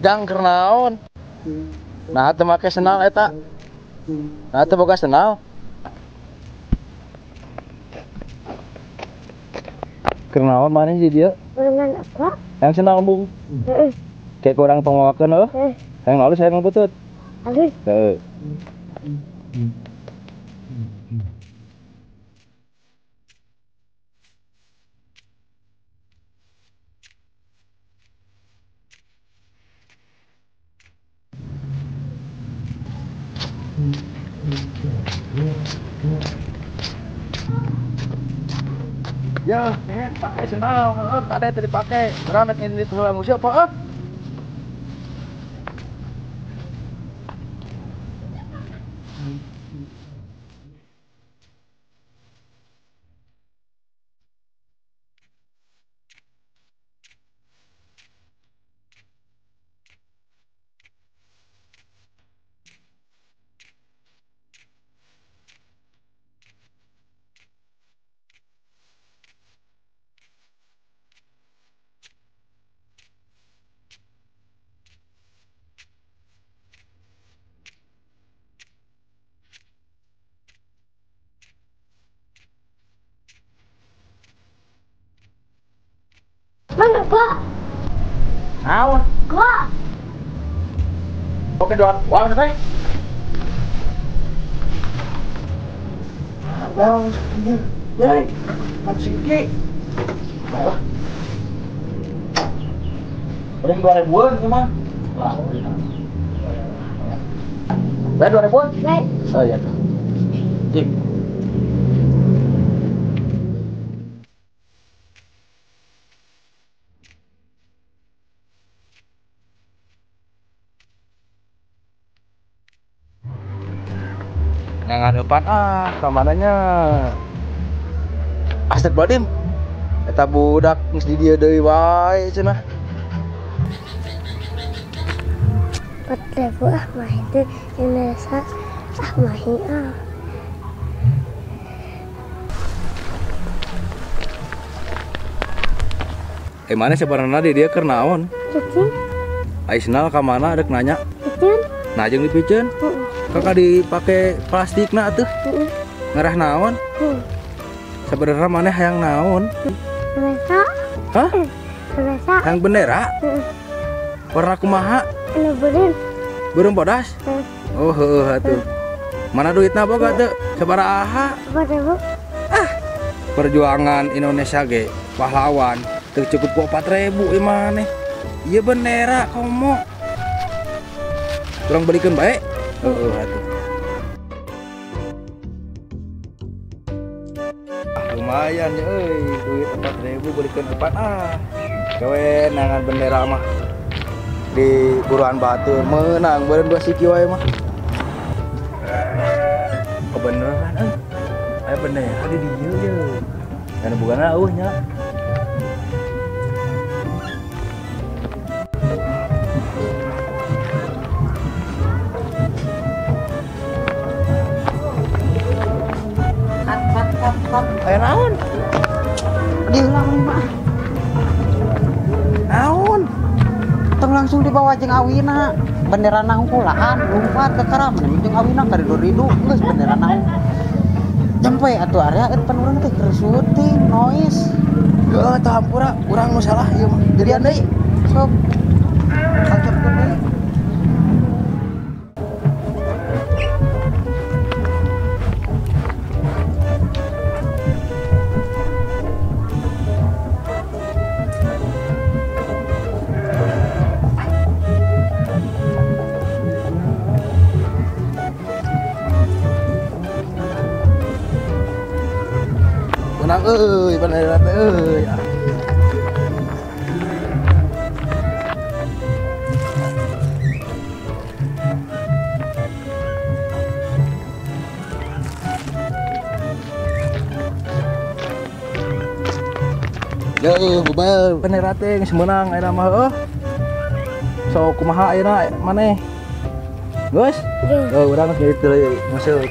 Jang keur naon? Nah teu make senal eta. Nah teu boga senal. Keur naon maneh di dieu? Berenang apa? Yang senal bung. Heeh. Kayak kurang pengawakeun heuh. Hayang halus hayang beutut. Halus. Heeh. Ya, pakai senal, ada yang tadi pakai. Berangkat ini tulang siapa? Mana Pak? Naon? Gua. Oke doang. Wah, teh. Bang, jadi Matsiki. Udah 2000-an mah. Lah. Bayar 2000-an? Baik. Oh iya. Cik. Yang depan kamarnya Astagfirullahaladzim. Eta budak geus di dieu deui wae cenah. 4.000 mah itu Indonesia mahi Mana sebenarnya dia keur naon? Cacing. Aisnal ka mana adek nanya. Cacing. Nah jeung dipiceun. Kakak dipake plastikna atuh. Ngarah naon? Sebenarnya mana hayang naon? Indonesia. Hah? Indonesia. Hayang bendera? Warna kumaha? Anu beureum. Beureum bodas? Oh heueuh atuh. Mana duitna boga teu? Sabaraha? 4.000. Perjuangan Indonesia ge pahlawan teu cukup ku 4.000 ieu maneh. Ieu bendera komo. Kurang belikeun bae? Heueuh atuh. Lumayan ya euy, duit 4.000 belikeun depan gawe nangan bendera mah. Di buruan batur menang beureun 2 siki wae mah. Kebeneran aya bendera di dieu ye. Kana bugana eueuh nya. Aya naon? Diulang mah. Naon? Tong langsung dibawa jeung awina. Bendera hungkulaan, lumpat ke karaman jeung awina karidu-ridu geus bendera naung. Jampe atuh area pan urang teh keur syuting noise. Heuh tah hampura urang nu salah ieu mah. Jadian deui. Sok. Kacepkeun deui. Menang euy bendera teh euy. Yo, bebal bendera teh geus meunang ayeuna mah heuh. So kumaha ayeuna maneh? Geus? Urang geus kitu deui masuk.